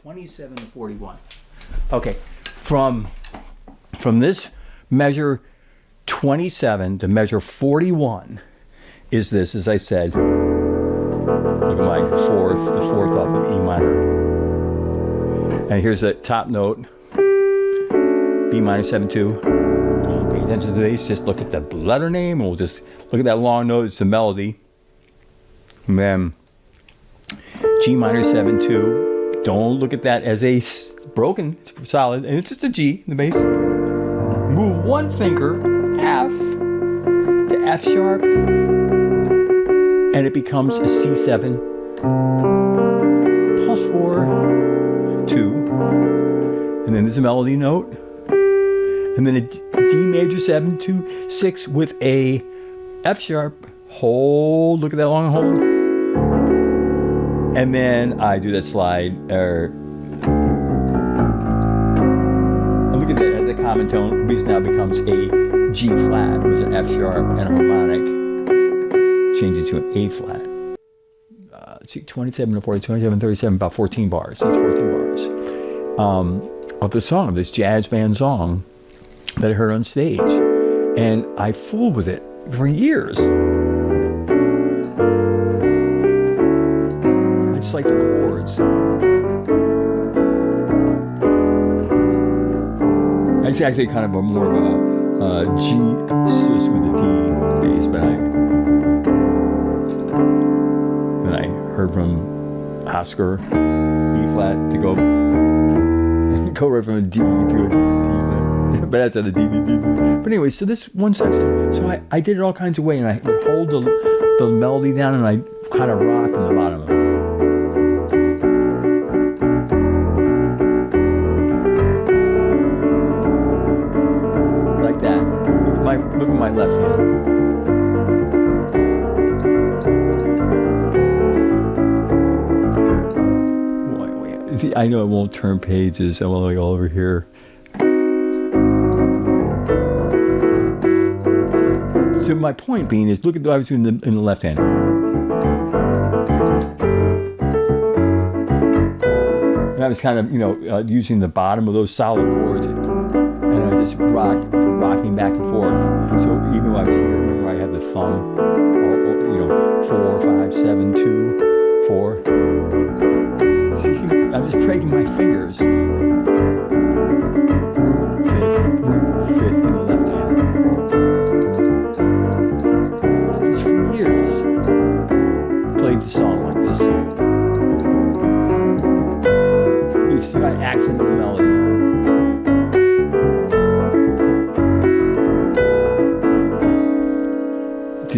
27 to 41. Okay, from this measure 27 to measure 41 is this, as I said. Look at my fourth, the fourth off of E minor. And here's the top note, B minor 7-2. Don't pay attention to these, just look at the letter name, and we'll just look at that long note, it's the melody. And then G minor 7-2. Don't look at that as a broken, it's solid, and it's just a G in the bass. Move one finger, F, to F sharp, and it becomes a C7 plus 4, 2, and then there's a melody note, and then a D major 7-2 6 with a F sharp hold. Look at that long hold, and then I do that slide. And look at that as a common tone. This now becomes a G flat with an F sharp and a harmonic. Change it to an A flat. Let's see, 27 to 40, 27, 37, about 14 bars. That's 14 bars of the song, of this jazz band song that I heard on stage. And I fooled with it for years. I just like the chords. It's actually kind of more of a G sus with a D bass, but I heard from Oscar E flat to go right from a D to a D flat, but that's at a D. But anyway, so this one section, so I did it all kinds of ways, and I would hold the melody down, and I kind of rock on the bottom of it. Like that. Look at my left hand. I know it won't turn pages. I'm only all over here. So my point being is, look at what I was doing in the left hand. And I was kind of, using the bottom of those solid chords, and I was just rocking back and forth. So even when I was here, remember I had the thumb, 4, 5, 7, 2, 4. I'm just breaking my fingers. Root, fifth in the left hand. Just for years, played the song like this. You see my accent and melody.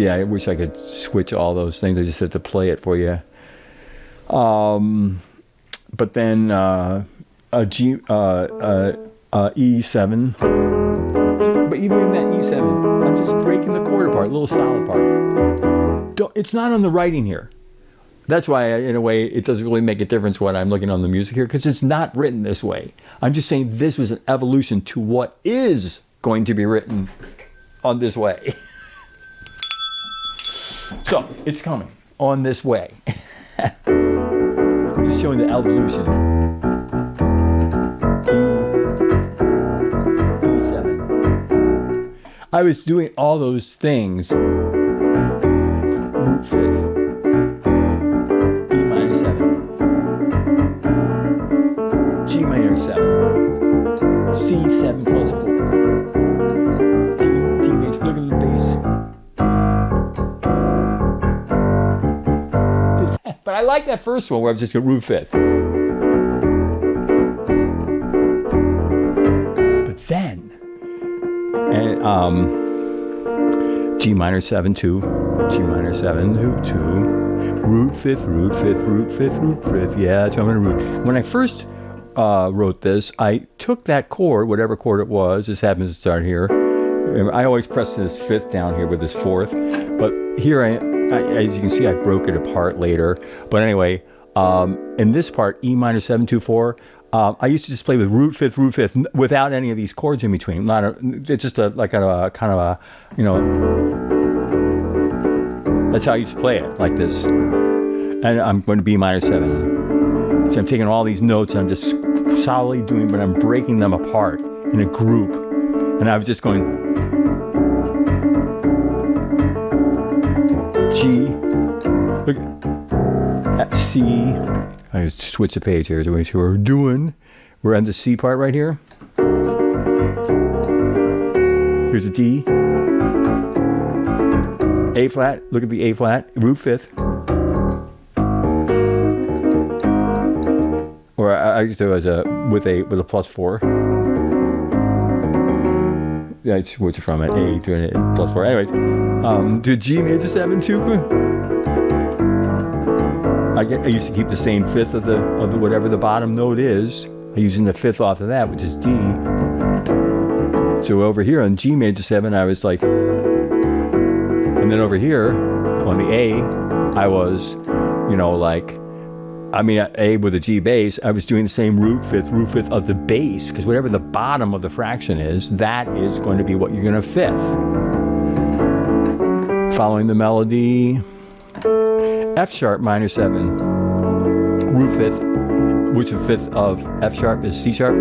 Yeah, I wish I could switch all those things. I just had to play it for you. But then a G, E7. But even in that E7, I'm just breaking the chord apart, a little solid part. It's not on the writing here. That's why, in a way, it doesn't really make a difference when I'm looking on the music here, because it's not written this way. I'm just saying this was an evolution to what is going to be written on this way. So, it's coming on this way. I'm just showing the evolution. B7. I was doing all those things. Root fifth. B minor 7. G minor 7. C7 plus 4. D major. Look at the bass. But I like that first one where I'm just going root fifth. But then, and G minor 7-2, G minor 7-2, root fifth, root fifth, root fifth, root fifth. Yeah, that's what I'm going to root. When I first wrote this, I took that chord, whatever chord it was. This happens to start here. I always press this fifth down here with this fourth, but here as you can see, I broke it apart later. But anyway, in this part, E minor 7-2-4, I used to just play with root fifth, without any of these chords in between. It's just kind of a, that's how I used to play it, like this. And I'm going to B minor 7. So I'm taking all these notes and I'm just solidly doing, but I'm breaking them apart in a group. And I was just going G, look at C. I switch the page here. So we're doing, we're on the C part right here. Here's a D. A flat, look at the A flat, root fifth. Or I used to as with a +4. Yeah, I switched it from an A to a +4. Anyways, to G major 7 too. I used to keep the same fifth of the whatever the bottom note is. I'm using the fifth off of that, which is D. So over here on G major 7, I was like, and then over here on the A, I was, A with a G bass, I was doing the same root fifth of the bass, because whatever the bottom of the fraction is, that is going to be what you're going to fifth. Following the melody, F sharp minor 7, root fifth, which the fifth of F sharp is C sharp.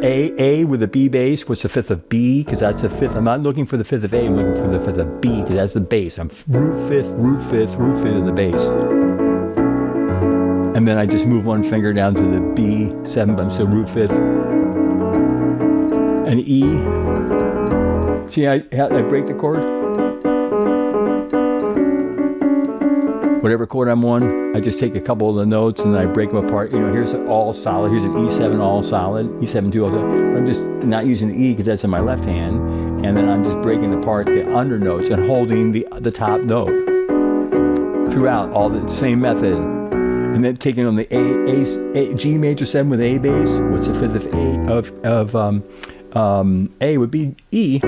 A with a B bass, what's the fifth of B? Because that's the fifth. I'm not looking for the fifth of A, I'm looking for the fifth of B, because that's the bass. I'm root fifth in the bass. And then I just move one finger down to the B7, but I'm still root fifth. And E. See, I break the chord. Whatever chord I'm on, I just take a couple of the notes and I break them apart. Here's an all solid. Here's an E7 all solid, E7 2 all solid. But I'm just not using the E because that's in my left hand. And then I'm just breaking apart the under notes and holding the top note throughout, all the same method. And then taking on the A G major 7 with A bass. What's the fifth of A would be E.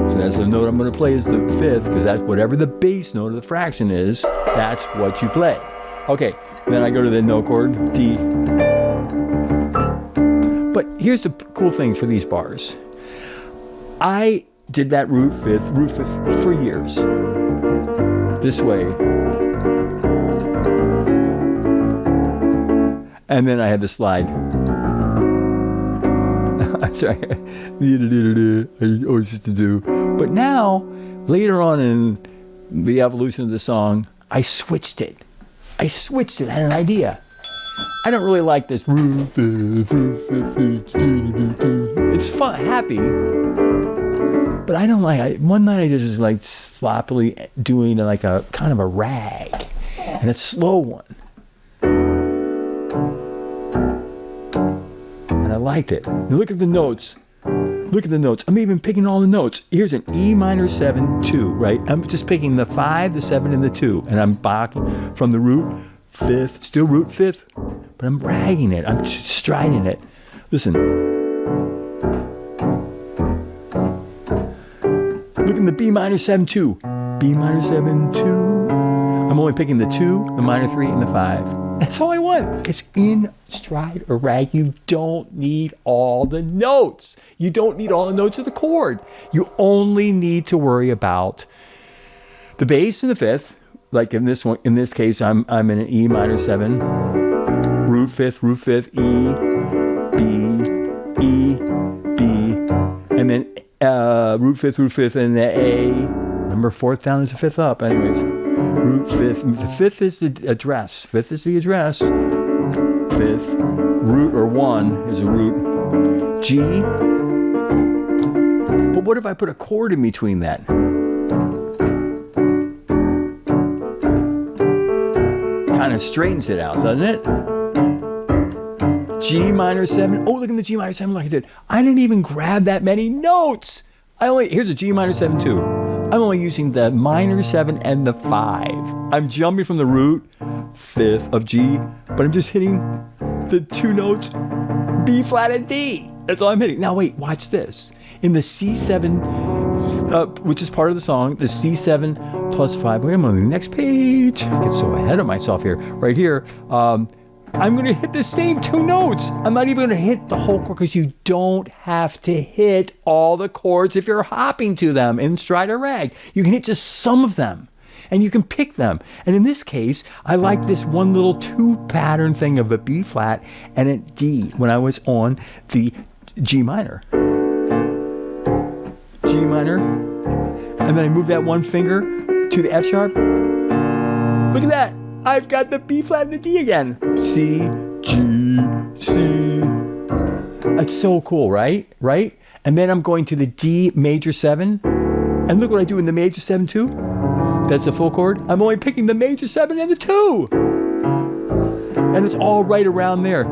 So that's the note I'm going to play is the fifth, because that's whatever the bass note of the fraction is, that's what you play. Okay, then I go to the note chord, D. But here's the cool thing for these bars. I did that root fifth for years. This way. And then I had to slide. Sorry, I always used to do. But now, later on in the evolution of the song, I switched it. I had an idea. I don't really like this. It's fun, happy. But I don't like it. One night I just was like sloppily doing like a kind of a rag. And a slow one. And I liked it. And look at the notes. I'm even picking all the notes. Here's an E minor 7, 2, right? I'm just picking the 5, the 7, and the 2. And I'm backing from the root fifth, still root fifth, but I'm ragging it. I'm striding it. Listen. Look in the B minor 7, 2. B minor 7, 2. I'm only picking the 2, the minor 3, and the 5. That's all I want. It's in stride or rag. You don't need all the notes. You don't need all the notes of the chord. You only need to worry about the bass and the fifth. Like in this one, in this case, I'm in an E minor 7, root fifth, E, B, and then root fifth, and the A. Remember, fourth down is the fifth up. Anyways. Root fifth. The fifth is the address. Fifth, root or 1 is a root. G. But what if I put a chord in between that? Kind of straightens it out, doesn't it? G minor 7. Oh, look at the G minor 7 like I did. I didn't even grab that many notes. Here's a G minor 7 too. I'm only using the minor 7 and the 5. I'm jumping from the root fifth of G, but I'm just hitting the 2 notes, B flat and D. That's all I'm hitting. Now wait, watch this. In the C7, which is part of the song, the C7 plus 5. Wait, I'm on the next page. I get so ahead of myself here. Right here, I'm going to hit the same 2 notes. I'm not even going to hit the whole chord, because you don't have to hit all the chords if you're hopping to them in stride or rag. You can hit just some of them. and you can pick them. And in this case, I like this one little 2 pattern thing of a B flat and a D when I was on the G minor. G minor, and then I move that one finger to the F sharp. Look at that. I've got the B flat and the D again. C, G, C. That's so cool, right? Right? And then I'm going to the D major 7. And look what I do in the major 7 too. That's a full chord. I'm only picking the major 7 and the 2. And it's all right around there.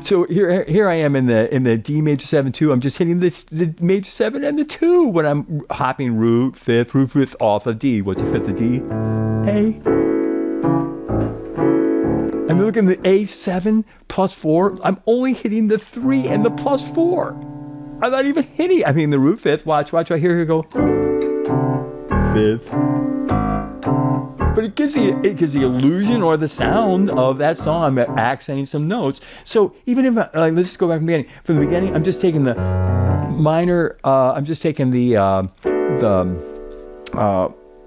So here I am in the D major 7 2. I'm just hitting the major 7 and the 2 when I'm hopping root fifth off of D. What's the 5th of D? A. And then look at the A7 plus 4. I'm only hitting the 3 and the plus 4. I'm not even hitting. I mean the root 5th. Watch right here. Here we go. 5th. But it gives the illusion or the sound of that song. I'm accenting some notes. So even if let's just go back from the beginning. From the beginning, I'm just taking the minor. I'm just taking the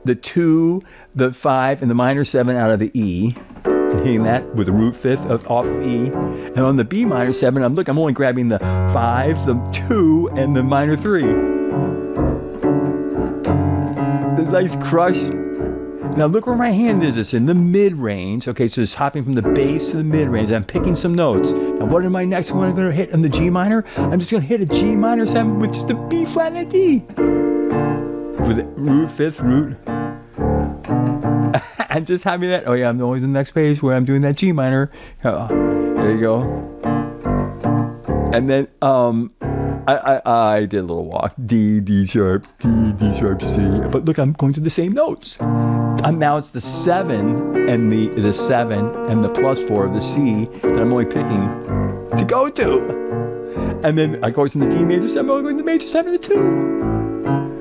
2, the 5, and the minor 7 out of the E, and hitting that with the root 5th off of E. And on the B minor 7, I'm only grabbing the 5, the 2, and the minor 3. The nice crush. Now look where my hand is. It's in the mid-range. Okay, so it's hopping from the bass to the mid-range. I'm picking some notes. Now what am I next going to hit on the G minor? I'm just going to hit a G minor 7 with just a B flat and a D. With the root 5th root. I'm just having that. Oh yeah, I'm always on the next page where I'm doing that G minor. There you go. And then I did a little walk. D, D sharp, D sharp, C. But look, I'm going to the same notes. Now it's the 7 and the 7 and the plus 4 of the C that I'm only picking to go to. And then I go to the D major 7, I'm going to the major 7 and the 2.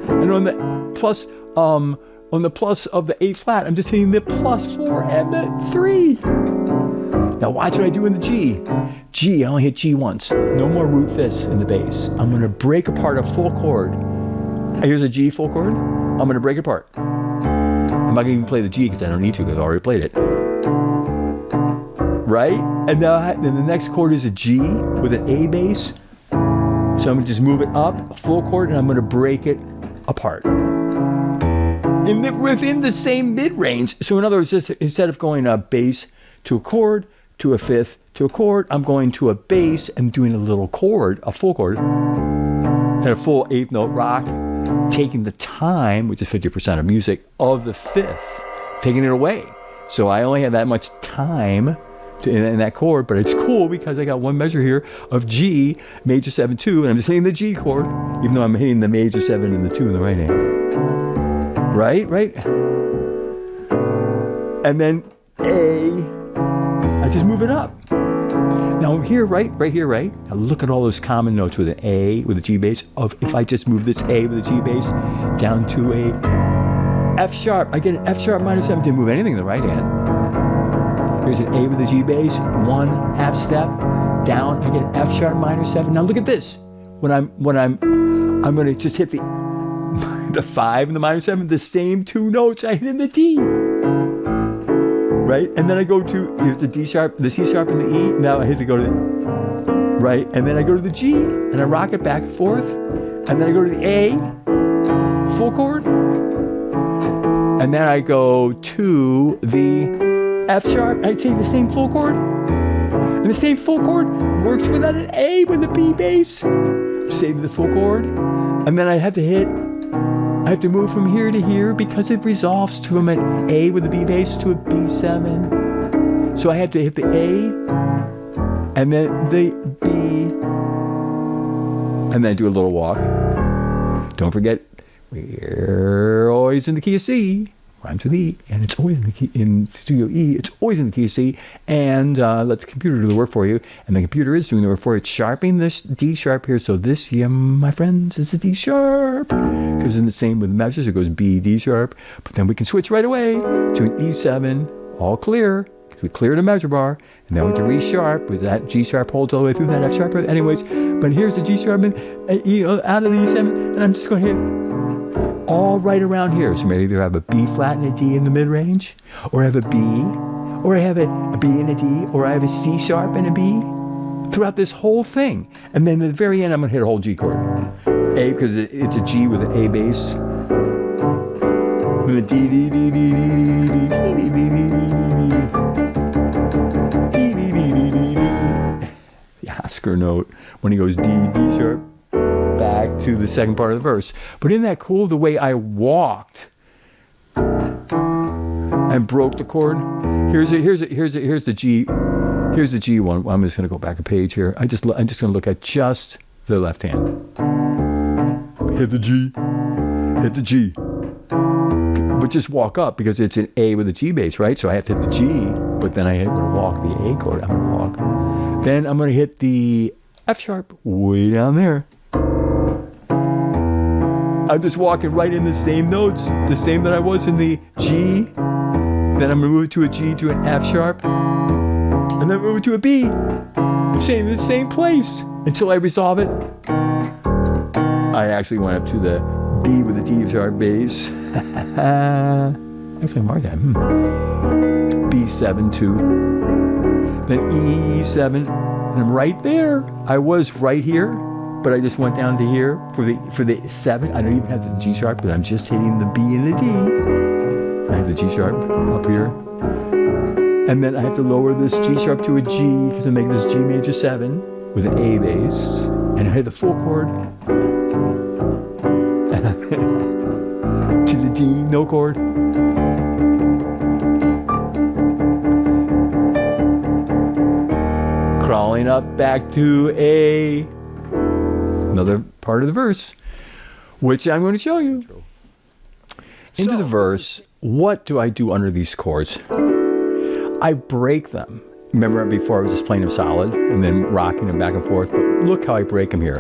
And on the plus of the A flat, I'm just hitting the plus 4 and the 3. Now watch what I do in the G. G, I only hit G once. No more root 5ths in the bass. I'm going to break apart a full chord. Here's a G full chord. I'm going to break it apart. I'm not going to even play the G because I don't need to because I already played it. Right? And then the next chord is a G with an A bass. So I'm going to just move it up, a full chord, and I'm going to break it apart. Within the same mid-range. So in other words, just instead of going a bass to a chord, to a 5th, to a chord, I'm going to a bass and doing a little chord, a full chord, and a full 8th note rock, taking the time, which is 50% of music, of the 5th, taking it away. So I only have that much time in that chord, but it's cool because I got one measure here of G, major 7, 2, and I'm just hitting the G chord, even though I'm hitting the major 7 and the 2 in the right hand. Right? And then A, I just move it up. Now here, right? Now look at all those common notes with an A, with a G bass, of if I just move this A with a G bass down to a F sharp. I get an F sharp minor 7, didn't move anything in the right hand. Here's an A with a G bass, 1 half step down, I get an F sharp minor 7. Now look at this. When I'm going to just hit the 5 and the minor 7, the same 2 notes I hit in the D. Right? And then I go to, here's the D sharp, the C sharp and the E. Now I hit to go to the, right? And then I go to the G and I rock it back and forth. And then I go to the A, full chord. And then I go to the F sharp. I take the same full chord. And the same full chord works without an A with the B bass. Save the full chord. And then I have to move from here to here because it resolves from an A with a B bass to a B7. So I have to hit the A and then the B and then do a little walk. Don't forget, we're always in the key of C. Rhymes with E, and it's always in the key, in Studio E, it's always in the key of C, and let the computer do the work for you, and the computer is doing the work for you. It's sharpening this D sharp here, so this, yeah, my friends, is a D sharp. Because in the same with measures, it goes B, D sharp, but then we can switch right away to an E7, all clear, because we cleared a measure bar, and then we can re-sharp, with that G sharp holds all the way through that F sharp, anyways, but here's the G sharp, and out of the E7, and I'm just going to hit all right around here. So maybe either have a B flat and a D in the mid-range, or I have a B, or I have a B and a D, or I have a C sharp and a B throughout this whole thing. And then at the very end, I'm going to hit a whole G chord. A, because it's a G with an A bass. With a D, D, D, D, D, D, D, D, the Oscar note when he goes D, D sharp, back to the second part of the verse. But isn't that cool, the way I walked and broke the chord? Here's the G. Here's the G one. I'm just going to go back a page here. I'm just going to look at just the left hand. Hit the G. Hit the G. But just walk up because it's an A with a G bass, right? So I have to hit the G, but then I'm going to walk the A chord. I'm going to walk. Then I'm going to hit the F sharp way down there. I'm just walking right in the same notes, the same that I was in the G. Then I'm going to move to a G to an F sharp. And then move to a B. I'm staying in the same place until I resolve it. I actually went up to the B with a D sharp bass. Actually, I marked that. B7, 2. Then E7. And I'm right there. I was right here, but I just went down to here for the 7. I don't even have the G sharp because I'm just hitting the B and the D. I have the G sharp up here. And then I have to lower this G sharp to a G because I'm making this G major 7 with an A bass. And I hit the full chord. To the D, no chord. Crawling up back to another part of the verse, which I'm going to show you. Into the verse, what do I do under these chords? I break them. Remember before I was just playing them solid and then rocking them back and forth, but look how I break them here.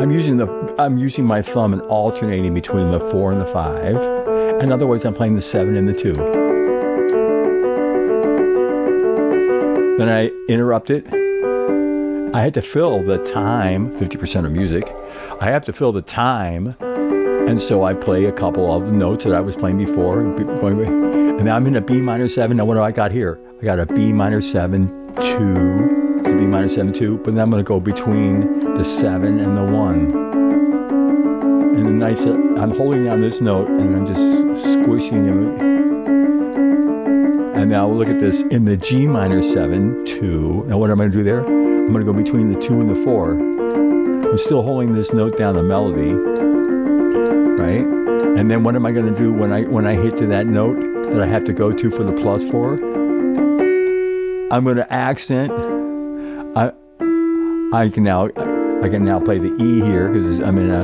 I'm using my thumb and alternating between the 4 and the 5. In other words, I'm playing the 7 and the 2. Then I interrupt it. I had to fill the time, 50% of music. I have to fill the time. And so I play a couple of the notes that I was playing before. And now I'm in a B minor 7. Now what do I got here? I got a B minor 7, 2, the B minor 7, 2. But then I'm going to go between the 7 and the 1. And then I'm holding down this note and I'm just squishing it. And now look at this. In the G minor 7, 2. Now what am I going to do there? I'm going to go between the 2 and the 4. I'm still holding this note down the melody. Right? And then what am I going to do when I hit to that note that I have to go to for the +4? I'm going to accent. I can now play the E here because I'm in a.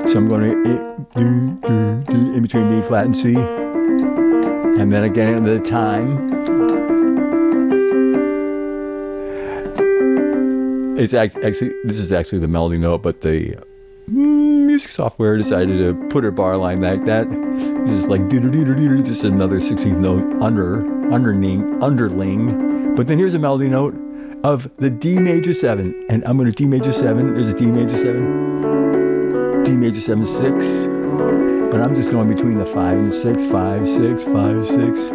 So I'm going to in between B flat and C, and then again at the time. It's actually this is actually the melody note, but the music software decided to put a bar line like that. Just like just another 16th note underling. But then here's a melody note of the D major 7. And I'm going to D major 7. There's a D major 7. D major 7, 6. But I'm just going between the 5 and the 6. 5, 6, 5, 6.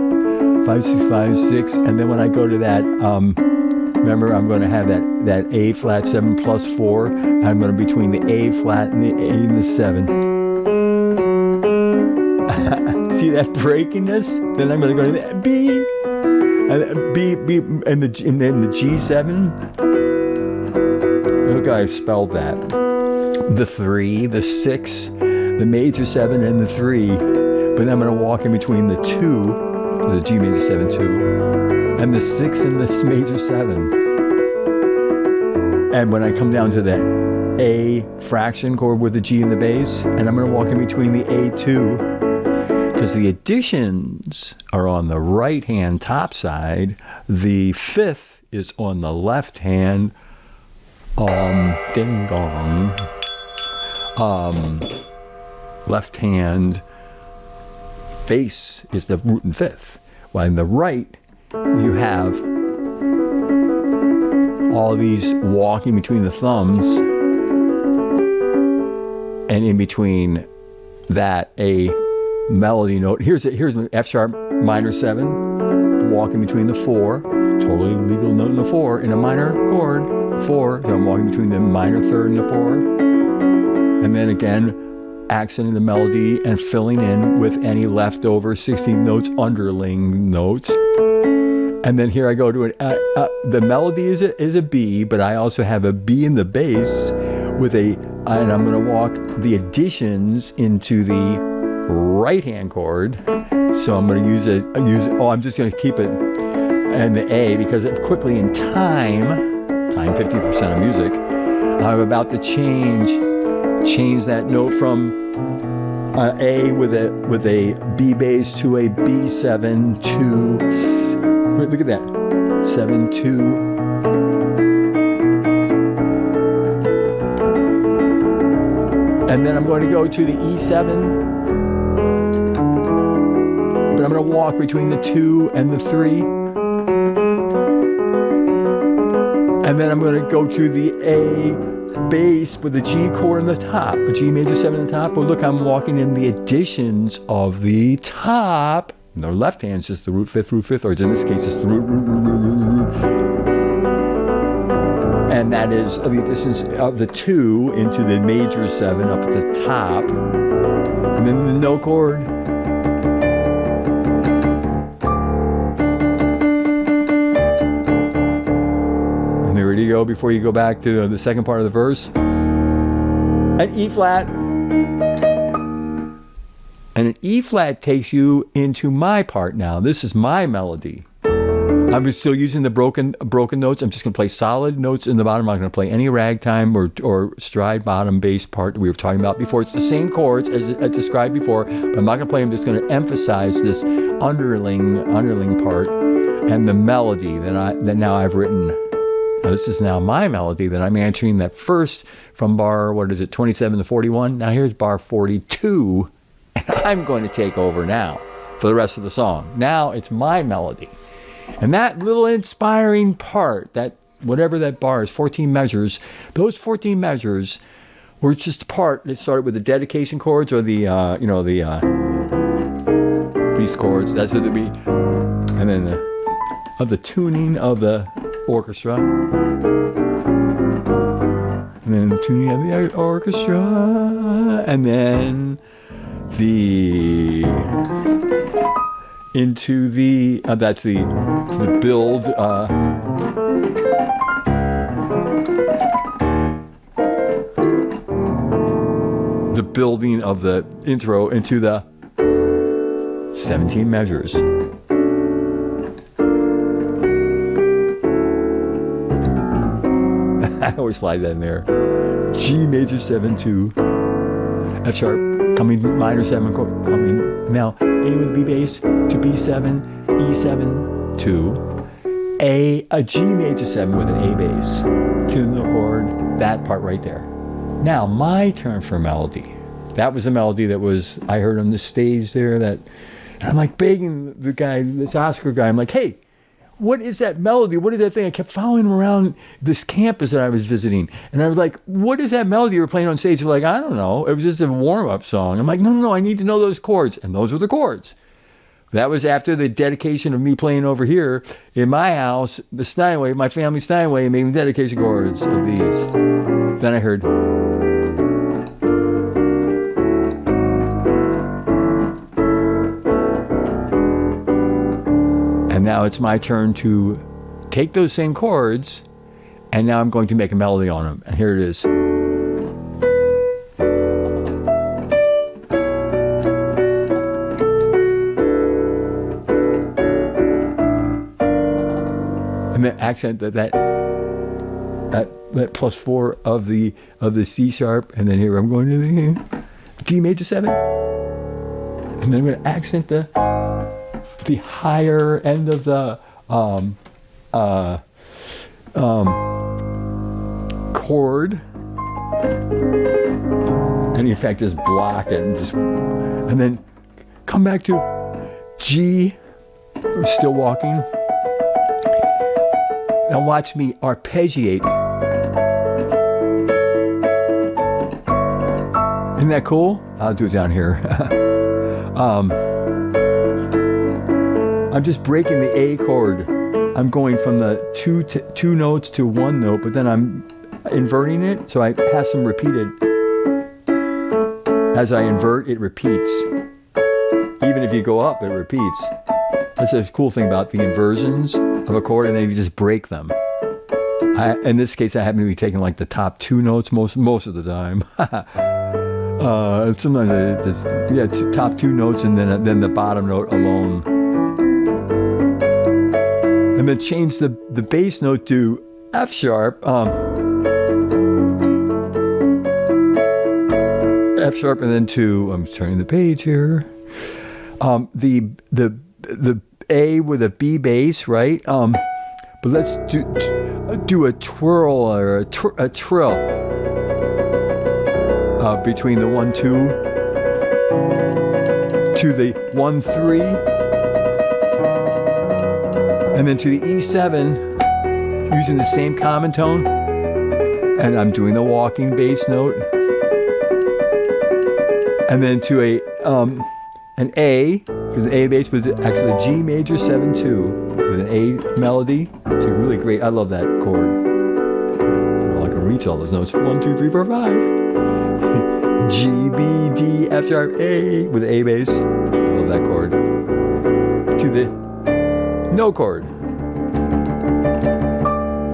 5, 6, 5, 6. And then when I go to that, remember, I'm going to have that A flat 7 +4. I'm going to between the A flat and the A and the 7. See that breakiness? Then I'm going to go to the B, and B, and then the G7. Look how I spelled that. The 3, the 6, the major 7, and the 3. But then I'm going to walk in between the 2, the G major 7, 2, and the 6 and the major 7. And when I come down to the A fraction chord with the G in the bass, and I'm going to walk in between the A2, because the additions are on the right hand top side, the 5th is on the left hand, ding dong, left hand bass is the root and 5th, while in the right you have all these walking between the thumbs and in between that, a melody note. Here's an F sharp minor 7, walking between the 4, totally legal note in the 4, in a minor chord, 4, so I'm walking between the minor 3rd and the 4, and then again, accenting the melody and filling in with any leftover 16 notes, underling notes. And then here I go to it. The melody is a B, but I also have a B in the bass with and I'm going to walk the additions into the right hand chord. So I'm going to use I'm just going to keep it and the A, because quickly in time 50% of music, I'm about to change that note from A with a B bass to a B7 to, look at that, 7 2. And then I'm going to go to the E7, but I'm going to walk between the 2 and the 3. And then I'm going to go to the A bass with the G chord on the top, a G major 7 on the top. Well, look, I'm walking in the additions of the top. The left hand's just the root 5th, or in this case, it's the root. And that is the additions of the 2 into the major 7 up at the top. And then the no chord. And there you go, before you go back to the second part of the verse. An E flat. And an E flat takes you into my part now. This is my melody. I'm still using the broken notes. I'm just going to play solid notes in the bottom. I'm not going to play any ragtime or stride bottom bass part that we were talking about before. It's the same chords as I described before, but I'm not going to play them. I'm just going to emphasize this underling part and the melody that now I've written. Now, this is now my melody that I'm answering that first from bar, 27 to 41. Now here's bar 42. I'm going to take over now for the rest of the song. Now it's my melody. And that little inspiring part, that whatever that bar is, 14 measures, those 14 measures were just a part that started with the dedication chords or the these chords. That's what it'd be. And then the tuning of the orchestra. And then the tuning of the orchestra. And then into the that's the build the building of the intro into the 17 measures. I always slide that in there. G major 7 2, F sharp coming minor 7 coming now A with B bass to B7, E7 to a G major 7 with an A bass to the chord, that part right there. Now my turn for melody. That was a melody that was I heard on the stage there, that and I'm like begging the guy, this Oscar guy, I'm like, hey, what is that melody? What is that thing? I kept following him around this campus that I was visiting. And I was like, what is that melody you were playing on stage? They're like, I don't know. It was just a warm-up song. I'm like, no, I need to know those chords. And those were the chords. That was after the dedication of me playing over here in my house, the Steinway, my family Steinway, making dedication chords of these. Then I heard... And now it's my turn to take those same chords, and now I'm going to make a melody on them. And here it is. And the accent that +4 of the C sharp, and then here I'm going to the D major 7, and then I'm going to accent the higher end of the chord, and in fact just block it and then come back to G. We're still walking. Now watch me arpeggiate. And Isn't that cool? I'll do it down here. I'm just breaking the A chord. I'm going from the two notes to one note, but then I'm inverting it, so I have some repeated. As I invert, it repeats. Even if you go up, it repeats. That's a cool thing about the inversions of a chord, and then you just break them. In this case, I happen to be taking like the top two notes most of the time. Sometimes top two notes and then the bottom note alone. And then change the bass note to F sharp. F sharp, and then to, I'm turning the page here. The A with a B bass, right? But let's do a twirl or a trill between the 1 2 to the 1 3, and then to the E7 using the same common tone, and I'm doing the walking bass note, and then to an A, because the A bass was actually a G major 7-2 with an A melody. It's a really great, I love that chord. Well, I can reach all those notes. 1 2 3 4 5. G, B, D, F sharp, A with the A bass. I love that chord. To the no chord.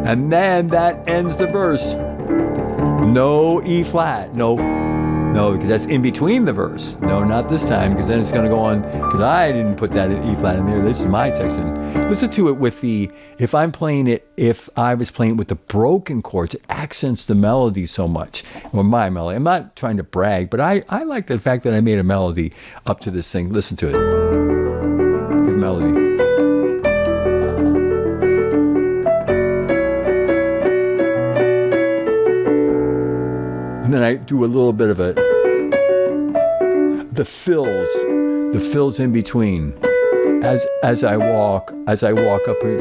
And then that ends the verse. No E flat. No, because that's in between the verse. No, not this time, because then it's going to go on, because I didn't put that in E flat in there. This is my section. Listen to it with if I was playing it with the broken chords, it accents the melody so much. Or my melody. I'm not trying to brag, but I like the fact that I made a melody up to this thing. Listen to it. Good melody. And then I do a little bit of the fills in between as I walk up here.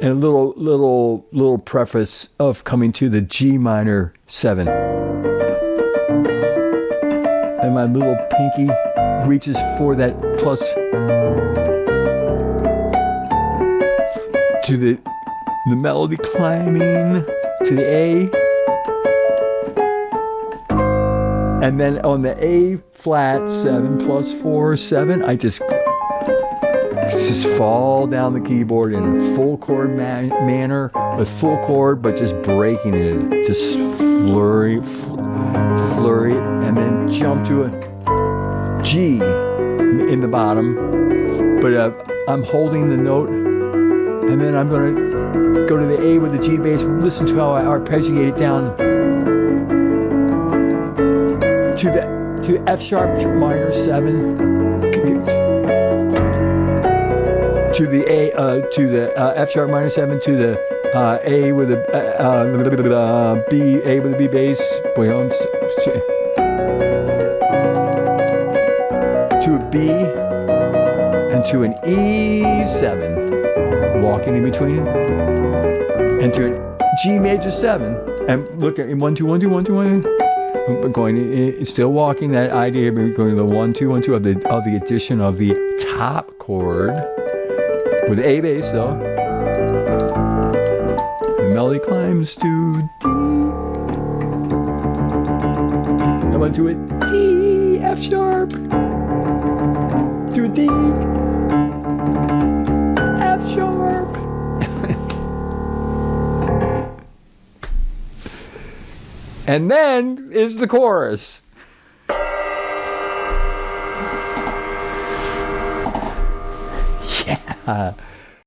And a little preface of coming to the G minor 7. And my little pinky reaches for that plus to the melody climbing to the A, and then on the A flat 7 plus 4 7, I just fall down the keyboard in a full chord manner, a full chord, but just breaking it, just flurry, and then jump to a G in the bottom, but I'm holding the note, and then I'm going to go to the A with the G bass. Listen to how I arpeggiate it down to F sharp minor 7, to the A to the F sharp minor 7, to the A with a B, A with a B bass, to a B, and to an E7, walking in between, and to an G major 7, and look at 1 2 1 2 1 2 1. Going, still walking that idea, going to the 1 2 1 2 of the addition of the top chord with A bass though. The melody climbs to D. I went to it D, F sharp, to a D, F sharp. And then is the chorus. Yeah.